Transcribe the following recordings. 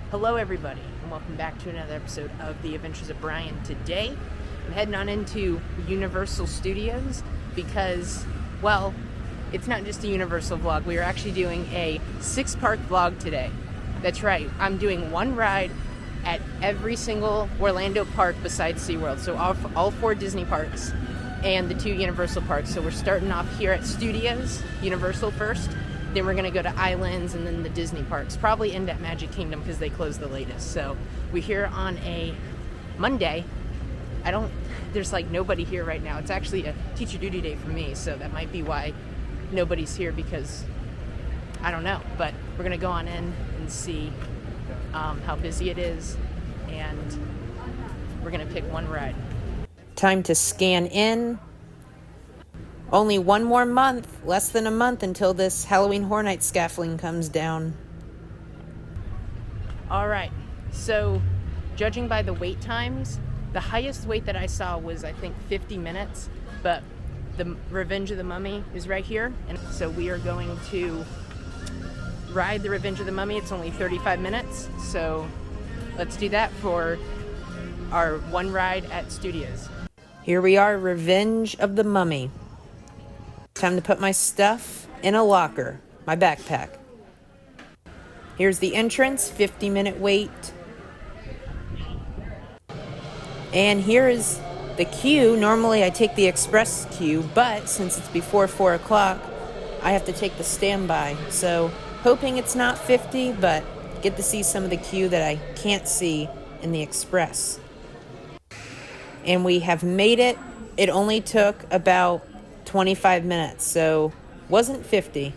Hello everybody, and welcome back to another episode of The Adventures of Brian. Today, I'm heading on into Universal Studios because, well, it's not just a Universal vlog. We are actually doing a 6-park vlog today. That's right, I'm doing one ride at every single Orlando park besides SeaWorld. So all 4 Disney parks and the 2 Universal parks. So we're starting off here at Studios, Universal first. Then we're going to go to Islands and then the Disney parks. Probably end at Magic Kingdom because they closed the latest. So we're here on a Monday. There's like nobody here right now. It's actually a teacher duty day for me. So that might be why nobody's here, because I don't know. But we're going to go on in and see how busy it is. And we're going to pick one ride. Time to scan in. Only one more month, less than a month, until this Halloween Horror Night scaffolding comes down. Alright, so judging by the wait times, the highest wait that I saw was, I think, 50 minutes, but the Revenge of the Mummy is right here, and so we are going to ride the Revenge of the Mummy. It's only 35 minutes, so let's do that for our one ride at Studios. Here we are, Revenge of the Mummy. Time to put my stuff in a locker, my backpack. Here's the entrance, 50-minute wait. And here is the queue. Normally I take the express queue, but since it's before 4 o'clock, I have to take the standby. So hoping it's not 50, but get to see some of the queue that I can't see in the express. And we have made it. It only took about 25 minutes, so wasn't 50.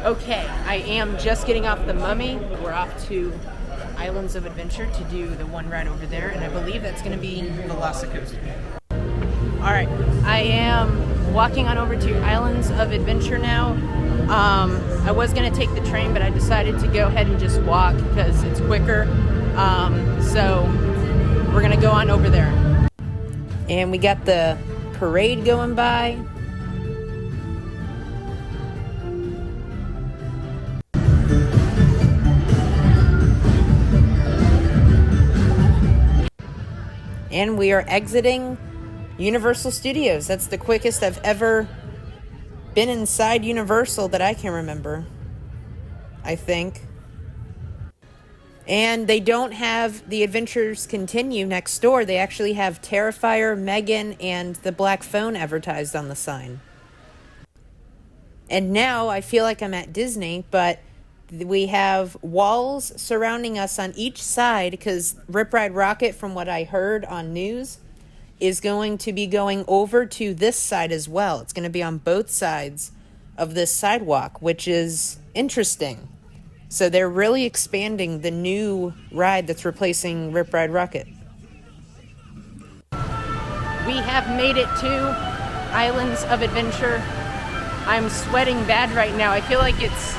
Okay, I am just getting off the Mummy. We're off to Islands of Adventure to do the one ride over there, and I believe that's going to be Velocicoaster. Alright, I am walking on over to Islands of Adventure now. I was going to take the train, but I decided to go ahead and just walk because it's quicker. So we're going to go on over there. And we got the parade going by. And we are exiting Universal Studios. That's the quickest I've ever been inside Universal that I can remember, I think. And they don't have the Adventures Continue next door. They actually have Terrifier, Megan, and the Black Phone advertised on the sign. And now I feel like I'm at Disney, but we have walls surrounding us on each side because Rip Ride Rockit, from what I heard on news, is going to be going over to this side as well. It's going to be on both sides of this sidewalk, which is interesting. So they're really expanding the new ride that's replacing Rip Ride Rockit. We have made it to Islands of Adventure. I'm sweating bad right now. I feel like it's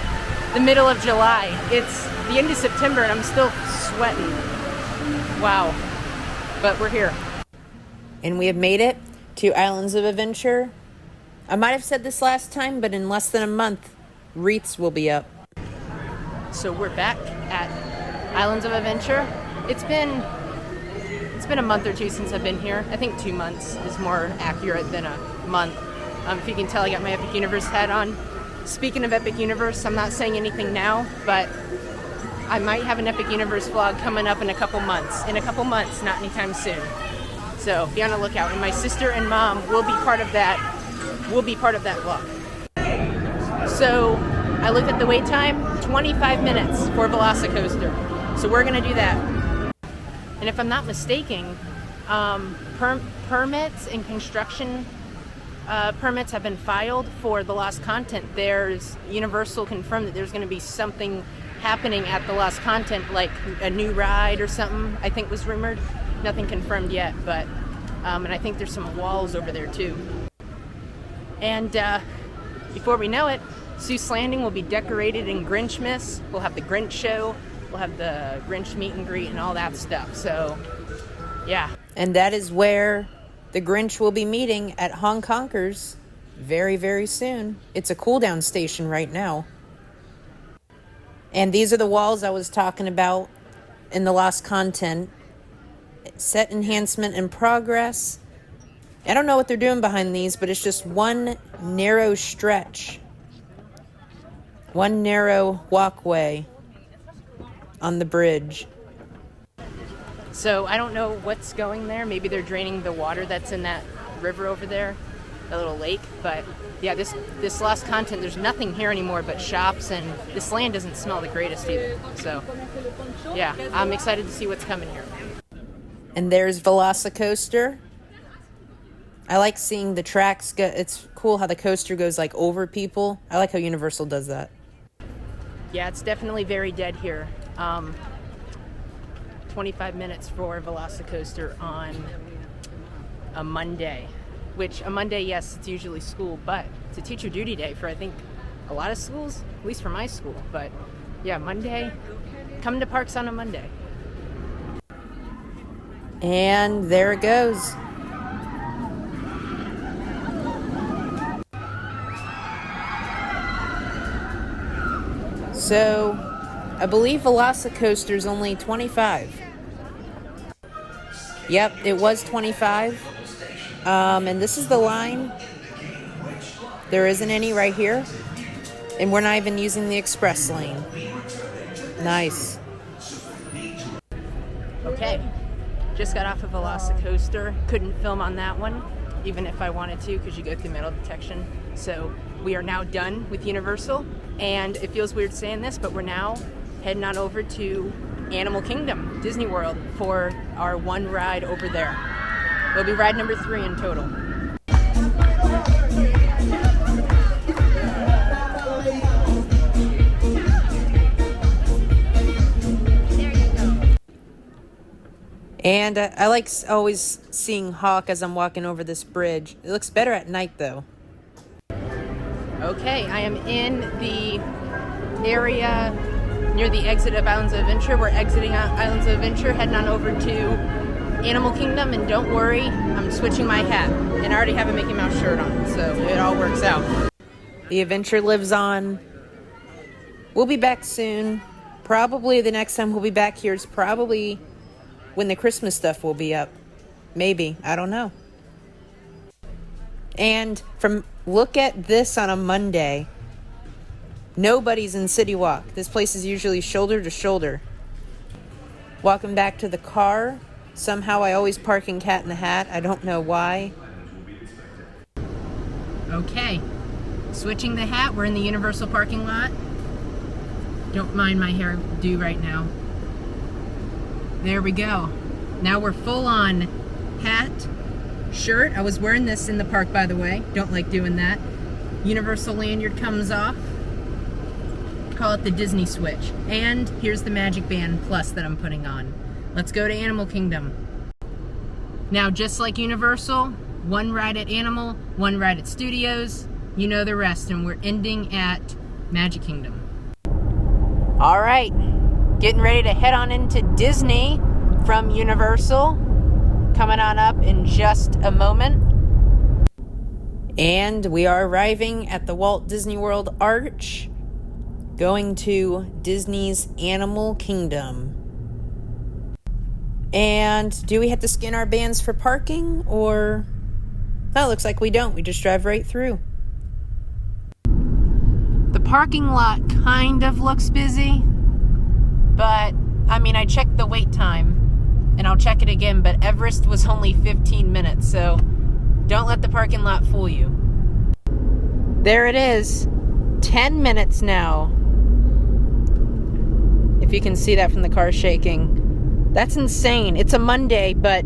the middle of July. It's the end of September and I'm still sweating. Wow. But we're here. And we have made it to Islands of Adventure. I might have said this last time, but in less than a month, wreaths will be up. So we're back at Islands of Adventure. It's been a month or two since I've been here. I think 2 months is more accurate than a month. If you can tell, I got my Epic Universe hat on. Speaking of Epic Universe, I'm not saying anything now, but I might have an Epic Universe vlog coming up in a couple months. In a couple months, not anytime soon. So be on the lookout. And my sister and mom will be part of that. Will be part of that vlog. So I looked at the wait time, 25 minutes for Velocicoaster. So we're going to do that. And if I'm not mistaken, permits and construction permits have been filed for the Lost Content. There's Universal confirmed that there's going to be something happening at the Lost Content, like a new ride or something, I think was rumored. Nothing confirmed yet, but and I think there's some walls over there too. And before we know it, Seuss Landing will be decorated in Grinchmas. We'll have the Grinch show. We'll have the Grinch meet and greet and all that stuff. So, yeah. And that is where the Grinch will be meeting at Hong Kongers very, very soon. It's a cool down station right now. And these are the walls I was talking about in the lost content. Set enhancement in progress. I don't know what they're doing behind these, but it's just one narrow stretch. One narrow walkway on the bridge. So I don't know what's going there. Maybe they're draining the water that's in that river over there, a little lake. But yeah, this lost content, there's nothing here anymore but shops, and this land doesn't smell the greatest either. So yeah, I'm excited to see what's coming here. And there's Velocicoaster. I like seeing the tracks go. It's cool how the coaster goes like over people. I like how Universal does that. Yeah, it's definitely very dead here. 25 minutes for Velocicoaster on a Monday, which a Monday, yes, it's usually school, but it's a teacher duty day for, I think, a lot of schools, at least for my school. But yeah, Monday, come to parks on a Monday. And there it goes. So, I believe Velocicoaster's only 25. Yep, it was 25. And this is the line. There isn't any right here. And we're not even using the express lane. Nice. Okay, just got off of Velocicoaster. Couldn't film on that one, even if I wanted to, because you go through metal detection. So we are now done with Universal, and it feels weird saying this, but we're now heading on over to Animal Kingdom, Disney World, for our one ride over there. It'll be ride number 3 in total. And I like always seeing Hawk as I'm walking over this bridge. It looks better at night, though. Okay, I am in the area near the exit of Islands of Adventure. We're exiting Islands of Adventure, heading on over to Animal Kingdom, and don't worry, I'm switching my hat. And I already have a Mickey Mouse shirt on, so it all works out. The adventure lives on. We'll be back soon. Probably the next time we'll be back here is probably when the Christmas stuff will be up. Maybe. I don't know. And look at this on a Monday. Nobody's in City Walk. This place is usually shoulder to shoulder. Walking back to the car. Somehow I always park in Cat in the Hat. I don't know why. Okay. Switching the hat. We're in the Universal parking lot. Don't mind my hairdo right now. There we go. Now we're full on hat, shirt. I was wearing this in the park, by the way. Don't like doing that. Universal lanyard comes off. Call it the Disney switch. And here's the Magic Band Plus that I'm putting on. Let's go to Animal Kingdom. Now, just like Universal, one ride at Animal, one ride at Studios. You know the rest, and we're ending at Magic Kingdom. All right. Getting ready to head on into Disney from Universal. Coming on up in just a moment. And we are arriving at the Walt Disney World Arch. Going to Disney's Animal Kingdom. And do we have to scan our bands for parking? Or... no, it looks like we don't. We just drive right through. The parking lot kind of looks busy. But, I mean, I checked the wait time, and I'll check it again, but Everest was only 15 minutes, so don't let the parking lot fool you. There it is. 10 minutes now. If you can see that from the car shaking. That's insane. It's a Monday, but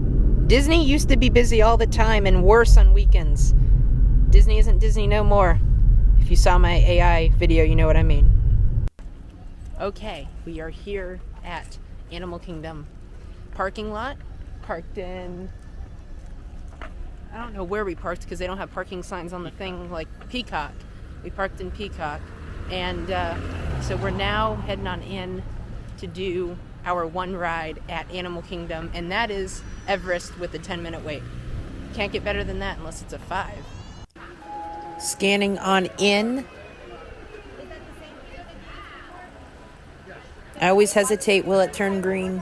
Disney used to be busy all the time and worse on weekends. Disney isn't Disney no more. If you saw my AI video, you know what I mean. Okay, we are here at Animal Kingdom parking lot. Parked in... I don't know where we parked because they don't have parking signs on the thing like Peacock. We parked in Peacock. And so we're now heading on in to do our one ride at Animal Kingdom. And that is Everest with a 10-minute wait. Can't get better than that unless it's a 5. Scanning on in. I always hesitate. Will it turn green?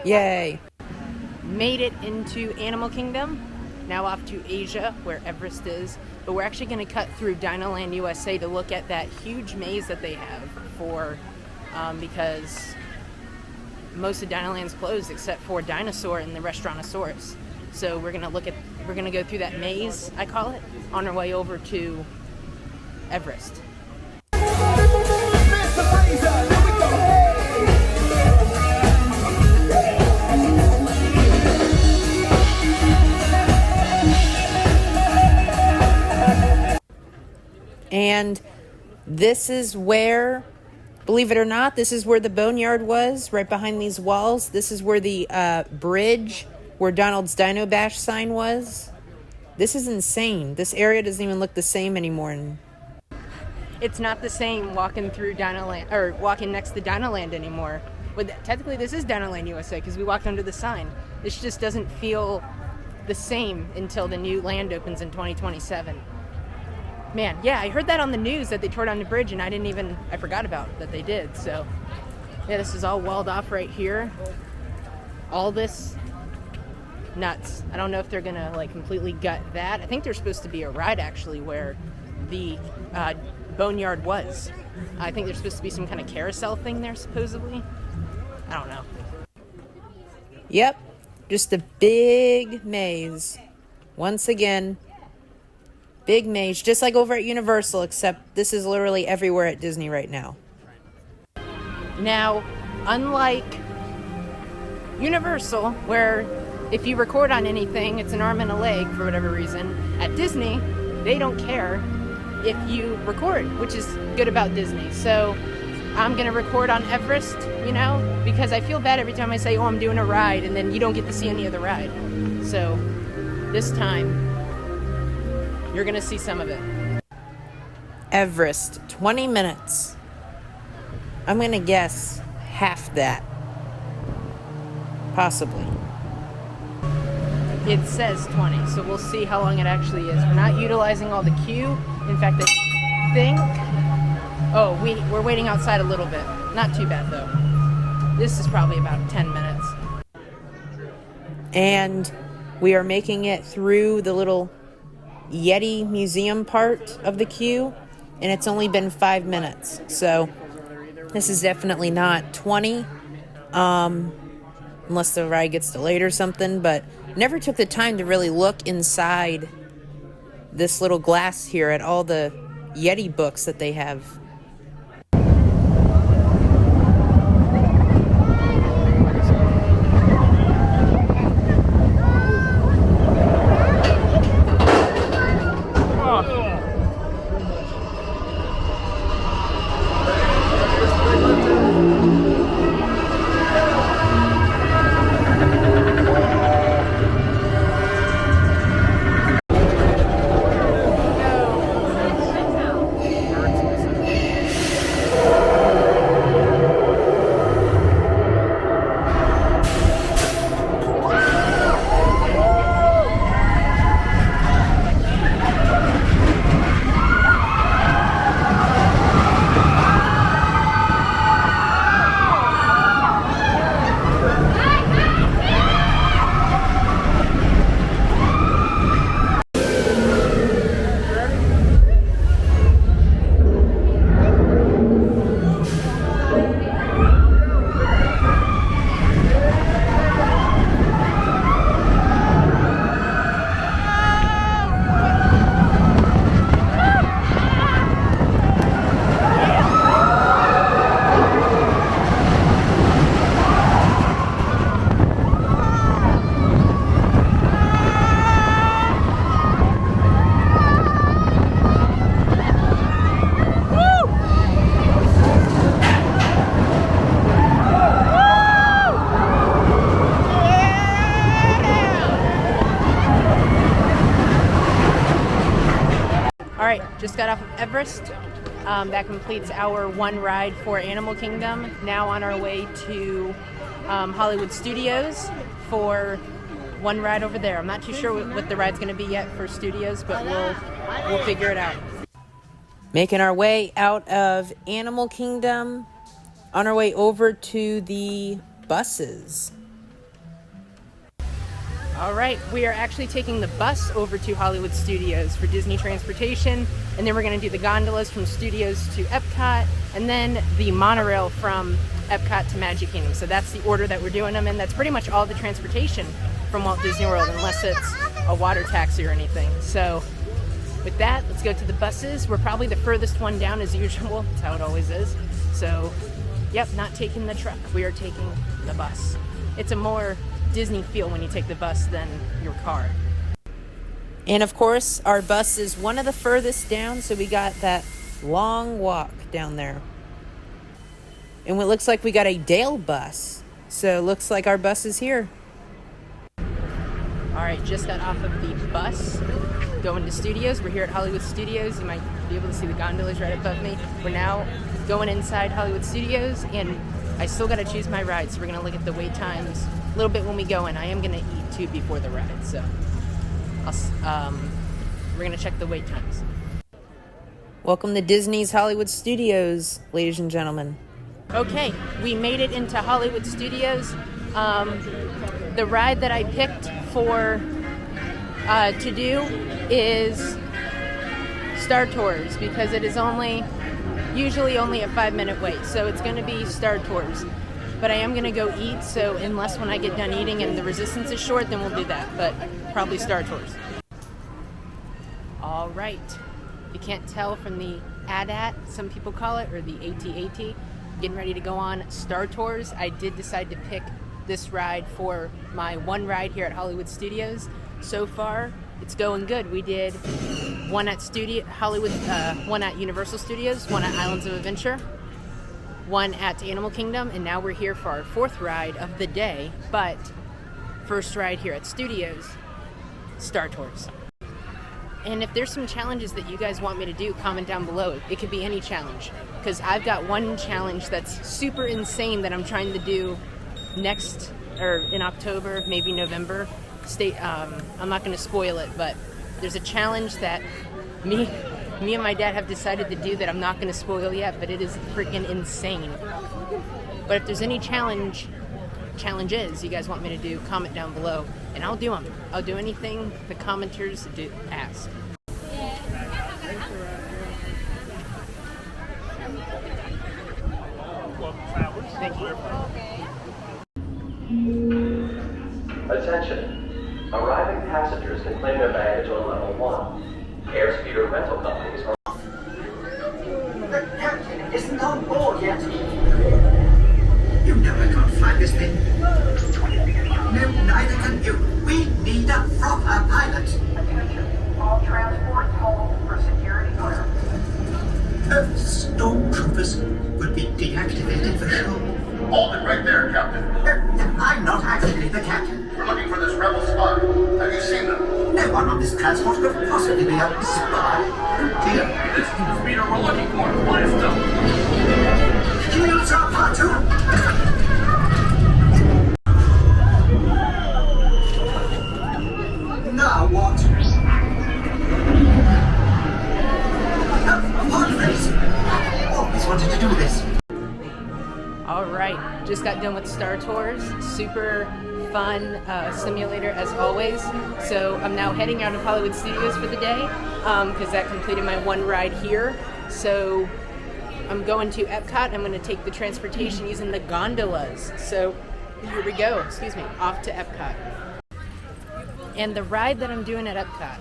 Yay. Made it into Animal Kingdom. Now off to Asia, where Everest is. But we're actually going to cut through Dinoland USA to look at that huge maze that they have because most of Dinoland's closed except for Dinosaur and the Restaurantosaurus. So we're going to go through that maze, I call it, on our way over to Everest. And this is where, believe it or not, this is where the boneyard was, right behind these walls. This is where the bridge where Donald's Dino Bash sign was. This is insane. This area doesn't even look the same anymore. It's not the same walking through Dinoland, or walking next to Dinoland anymore. But technically this is Dinoland USA because we walked under the sign. This just doesn't feel the same until the new land opens in 2027. Man, yeah, I heard that on the news that they tore down the bridge, and I forgot about that they did. So, yeah, this is all walled off right here. All this, nuts. I don't know if they're gonna like completely gut that. I think there's supposed to be a ride actually where the boneyard was. I think there's supposed to be some kind of carousel thing there supposedly. I don't know. Yep, just a big maze. Once again. Big maze, just like over at Universal, except this is literally everywhere at Disney right now. Now, unlike Universal, where if you record on anything, it's an arm and a leg for whatever reason, at Disney, they don't care if you record, which is good about Disney. So I'm going to record on Everest, because I feel bad every time I say, oh, I'm doing a ride, and then you don't get to see any of the ride. So this time, you're going to see some of it. Everest, 20 minutes. I'm going to guess half that. Possibly. It says 20, so we'll see how long it actually is. We're not utilizing all the queue. In fact, I think... Oh, we're waiting outside a little bit. Not too bad, though. This is probably about 10 minutes. And we are making it through the little Yeti museum part of the queue, and it's only been 5 minutes. So this is definitely not 20, unless the ride gets delayed or something, but never took the time to really look inside this little glass here at all the Yeti books that they have. Just got off of Everest. That completes our one ride for Animal Kingdom. Now on our way to Hollywood Studios for one ride over there. I'm not too sure what the ride's going to be yet for Studios, but we'll figure it out. Making our way out of Animal Kingdom on our way over to the buses. All right, we are actually taking the bus over to Hollywood Studios for Disney transportation, and then we're going to do the gondolas from Studios to Epcot, and then the monorail from Epcot to Magic Kingdom. So that's the order that we're doing them in. That's pretty much all the transportation from Walt Disney World, unless it's a water taxi or anything. So with that, let's go to the buses. We're probably the furthest one down as usual. That's how it always is. So, yep, not taking the truck. We are taking the bus. It's a more Disney feel when you take the bus than your car. And of course, our bus is one of the furthest down, so we got that long walk down there. And it looks like we got a Dale bus. So it looks like our bus is here. All right, just got off of the bus, going to Studios. We're here at Hollywood Studios. You might be able to see the gondolas right above me. We're now going inside Hollywood Studios, and I still got to choose my ride, so we're going to look at the wait times a little bit when we go in. I am going to eat too before the ride, so we're going to check the wait times. Welcome to Disney's Hollywood Studios, ladies and gentlemen. Okay, we made it into Hollywood Studios. The ride that I picked for to do is Star Tours, because it is usually only a 5-minute wait, so it's going to be Star Tours. But I am going to go eat, so unless when I get done eating and the resistance is short, then we'll do that, but probably Star Tours. All right. You can't tell from the AT-AT, some people call it, or the AT-AT. Getting ready to go on Star Tours. I did decide to pick this ride for my one ride here at Hollywood Studios. So far, it's going good. We did one at one at Universal Studios, one at Islands of Adventure, one at Animal Kingdom, and now we're here for our fourth ride of the day, but first ride here at Studios, Star Tours. And if there's some challenges that you guys want me to do, comment down below. It could be any challenge, because I've got one challenge that's super insane that I'm trying to do in October, maybe November. I'm not going to spoil it, but there's a challenge that me and my dad have decided to do that I'm not going to spoil yet, but it is freaking insane. But if there's any challenges you guys want me to do, comment down below, and I'll do them. I'll do anything the commenters ask. Thank you. Attention. Arriving passengers can claim their baggage on level 1. Airspeeder rental companies are... The captain isn't on board yet. You know I can't fly this thing. No, neither can you. We need a proper pilot. Attention. All transport hold for security clearance. Stormtroopers will be deactivated for sure. Hold it right there, Captain. I'm not actually the captain. We're looking for this rebel spy. Have you seen them? No one on this transport could possibly be a spy. Oh dear. This is the speeder we're looking for. Blast them! Shields are part 2. Now what? Pod race. Always wanted to do this. All right, just got done with Star Tours. Super fun simulator as always. So I'm now heading out of Hollywood Studios for the day because that completed my one ride here. So I'm going to Epcot. I'm going to take the transportation using the gondolas. So here we go. Excuse me. Off to Epcot. And the ride that I'm doing at Epcot,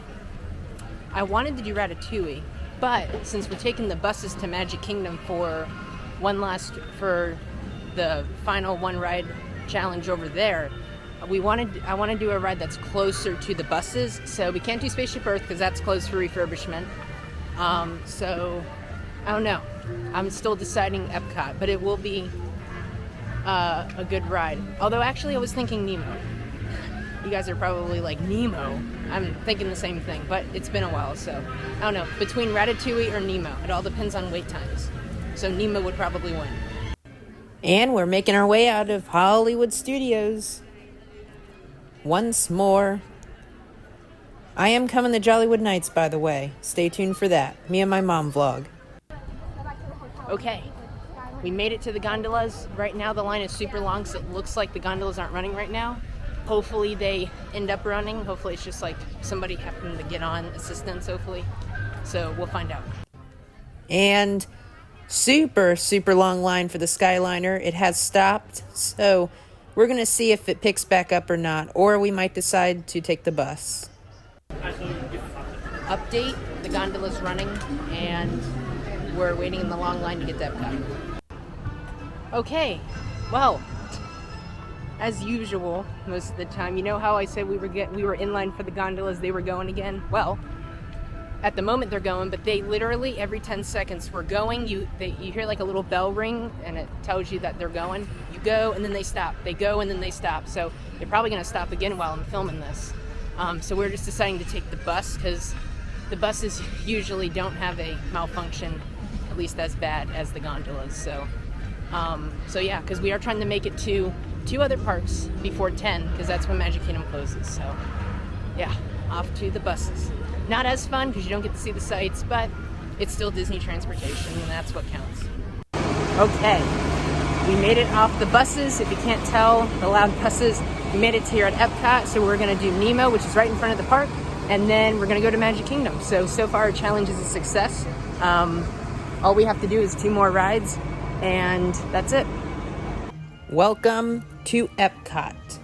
I wanted to do Ratatouille, but since we're taking the buses to Magic Kingdom for the final one ride challenge over there, I want to do a ride that's closer to the buses. So we can't do Spaceship Earth because that's closed for refurbishment. So I don't know. I'm still deciding Epcot, but it will be a good ride. Although actually I was thinking Nemo. You guys are probably like, Nemo? I'm thinking the same thing, but it's been a while, so I don't know. Between Ratatouille or Nemo, it all depends on wait times. So Nemo would probably win. And we're making our way out of Hollywood Studios. Once more. I am coming to Jollywood Nights, by the way. Stay tuned for that. Me and my mom vlog. Okay, We made it to the gondolas. Right now the line is super long, so it looks like the gondolas aren't running right now. Hopefully they end up running. Hopefully it's just like somebody happened to get on assistance, hopefully. So we'll find out. And super long line for the Skyliner. It has stopped, so we're gonna see if it picks back up or not, or we might decide to take the bus. Update, the gondola's running and we're waiting in the long line to get to Epcot. Okay, well, as usual most of the time, you know how I said we were in line for the gondolas, they were going again? Well, at the moment they're going, but they literally every 10 seconds were going. You hear like a little bell ring and it tells you that they're going. You go and then they stop. They go and then they stop. So they're probably gonna stop again while I'm filming this. So we're just deciding to take the bus because the buses usually don't have a malfunction, at least as bad as the gondolas. So yeah, because we are trying to make it to 2 other parks before 10, because that's when Magic Kingdom closes. So yeah, off to the buses. Not as fun because you don't get to see the sights, but it's still Disney transportation and that's what counts. Okay, we made it off the buses. If you can't tell, the loud buses, we made it to here at Epcot. So we're gonna do Nemo, which is right in front of the park, and then we're gonna go to Magic Kingdom. So far our challenge is a success. All we have to do is 2 more rides and that's it. Welcome to Epcot.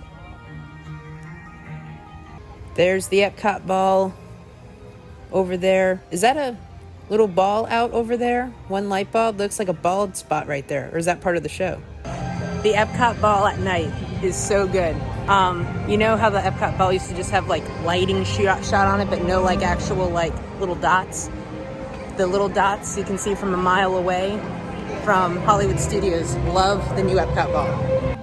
There's the Epcot ball over there. Is that a little ball out over there? One light bulb? Looks like a bald spot right there. Or is that part of the show? The Epcot ball at night is so good. You know how the Epcot ball used to just have like lighting shot on it, but no like actual like little dots? The little dots you can see from a mile away from Hollywood Studios. Love the new Epcot ball.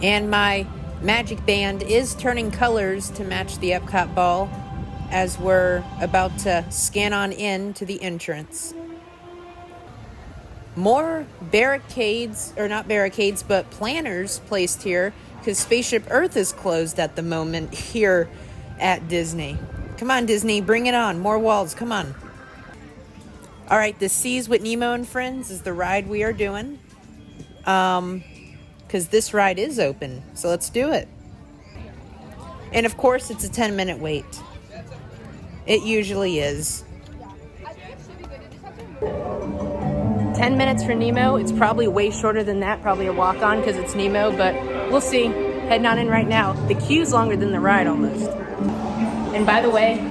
And my magic band is turning colors to match the Epcot ball as we're about to scan on in to the entrance. More barricades, or not barricades, but planners placed here because Spaceship Earth is closed at the moment here at Disney. Come on, Disney, bring it on. More walls, come on. All right, the Seas with Nemo and Friends is the ride we are doing. Because this ride is open, so let's do it. And of course, it's a 10-minute wait. It usually is. 10 minutes for Nemo. It's probably way shorter than that, probably a walk-on because it's Nemo, but we'll see. Heading on in right now. The queue's longer than the ride almost. And by the way,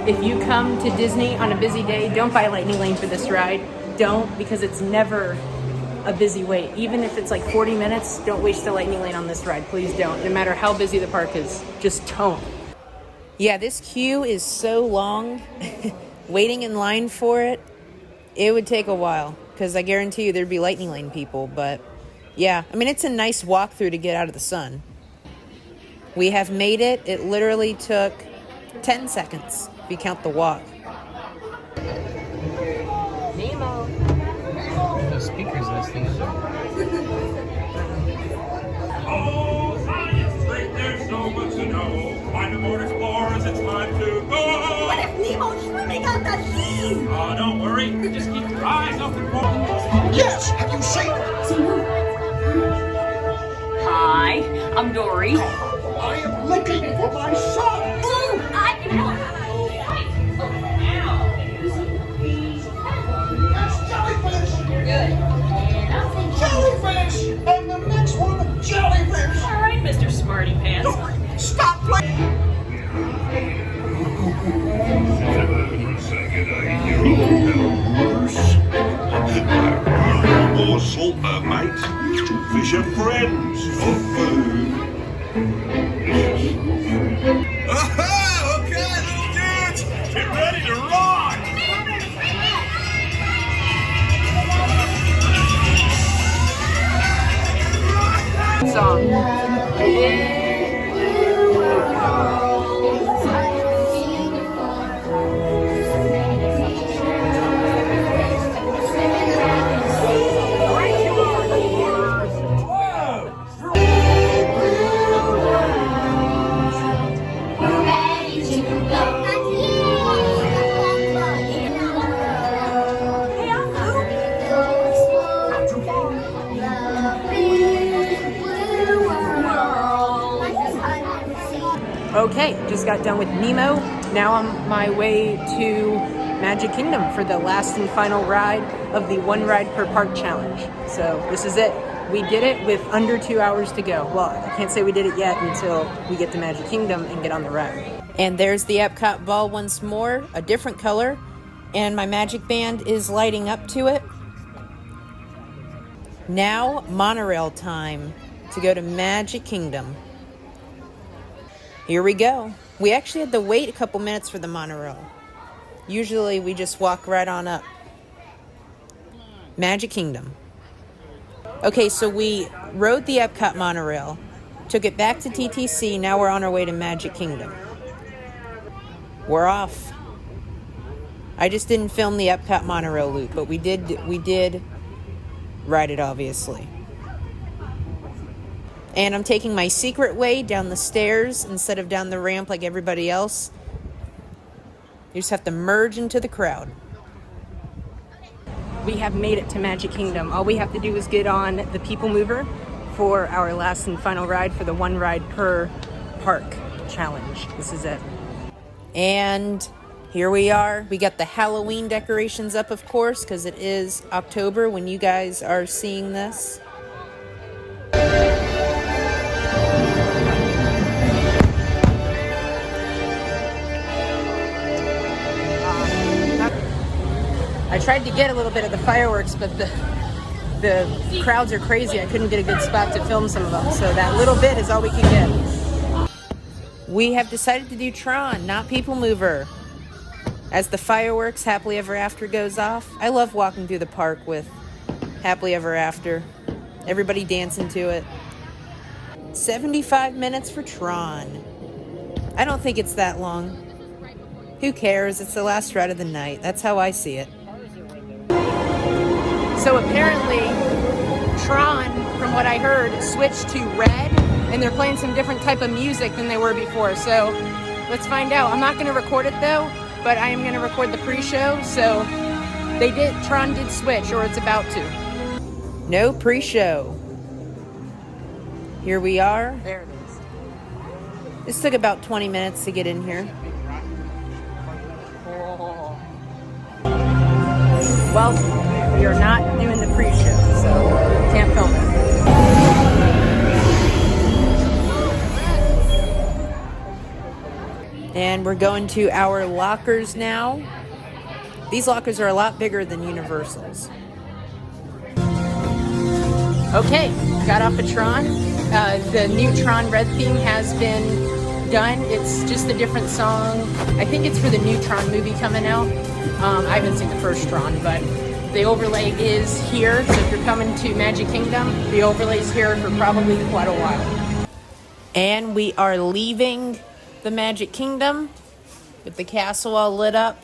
if you come to Disney on a busy day, don't buy Lightning Lane for this ride. Don't, because it's never a busy wait. Even if it's like 40 minutes, don't waste the Lightning Lane on this ride. Please don't. No matter how busy the park is, just don't. Yeah, this queue is so long. Waiting in line for it, it would take a while. Because I guarantee you there'd be Lightning Lane people. But yeah, I mean, it's a nice walkthrough to get out of the sun. We have made it. It literally took 10 seconds if you count the walk. Nemo. Those speakers in this thing. Oh, science! Think there's so much to know. Find the board explorers, it's time to go! What if Nemo's swimming on the sea? Oh, don't worry. Just keep your eyes open for Yes, have you seen it? Hi, I'm Dory. I am looking for my son. Ooh, I can help. That's jellyfish. Good. And I'll take Jellyfish, and the next one, jellyfish. all right, Mr. Smarty Pants. Dory, stop playing. More salter, mate. Fish are friends, not food. Okay, little dudes! Get ready to ride! Song. Okay, just got done with Nemo. Now I'm my way to Magic Kingdom for the last and final ride of the one ride per park challenge. So this is it. We did it with under 2 hours to go. Well, I can't say we did it yet until we get to Magic Kingdom and get on the ride. And there's the Epcot ball once more, a different color, and my magic band is lighting up to it. Now, monorail time to go to Magic Kingdom. Here we go. We actually had to wait a couple minutes for the monorail. Usually we just walk right on up. Magic Kingdom. Okay, so we rode the Epcot monorail, took it back to TTC, now we're on our way to Magic Kingdom. We're off. I just didn't film the Epcot monorail loop, but we did ride it, obviously. And I'm taking my secret way down the stairs instead of down the ramp like everybody else. You just have to merge into the crowd. We have made it to Magic Kingdom. All we have to do is get on the People Mover for our last and final ride for the one ride per park challenge. This is it. And here we are. We got the Halloween decorations up, of course, because it is October when you guys are seeing this. I tried to get a little bit of the fireworks, but the crowds are crazy. I couldn't get a good spot to film some of them, so that little bit is all we can get. We have decided to do Tron, not People Mover. As the fireworks Happily Ever After goes off, I love walking through the park with Happily Ever After. Everybody dancing to it. 75 minutes for Tron. I don't think it's that long. Who cares? It's the last ride of the night. That's how I see it. So apparently, Tron, from what I heard, switched to red, and they're playing some different type of music than they were before. So let's find out. I'm not going to record it though, but I am going to record the pre-show. So Tron did switch, or it's about to. No pre-show. Here we are. There it is. This took about 20 minutes to get in here. Well, we are not doing the pre-show, so can't film it. And we're going to our lockers now. These lockers are a lot bigger than Universal's. Okay, got off of Tron. The new Tron Red theme has been done. It's just a different song. I think it's for the new Tron movie coming out. I haven't seen the first Tron, but the overlay is here. So if you're coming to Magic Kingdom, the overlay is here for probably quite a while. And we are leaving the Magic Kingdom with the castle all lit up.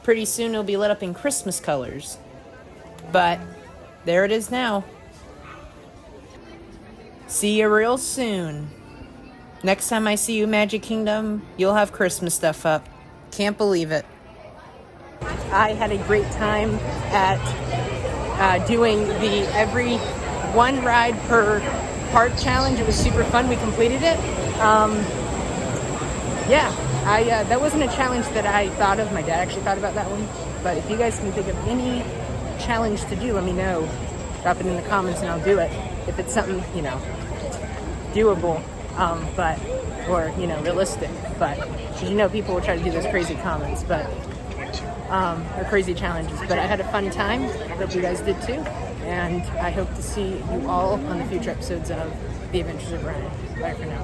Pretty soon it'll be lit up in Christmas colors. But there it is now. See you real soon. Next time I see you, Magic Kingdom, you'll have Christmas stuff up. Can't believe it. I had a great time at doing the every one ride per park challenge. It was super fun. We completed it. That wasn't a challenge that I thought of. My dad actually thought about that one. But if you guys can think of any challenge to do, let me know. Drop it in the comments and I'll do it. If it's something, doable, realistic. But, people will try to do those crazy comments, or crazy challenges. But I had a fun time. I hope you guys did too. And I hope to see you all on the future episodes of The Adventures of Ryan. Bye for now.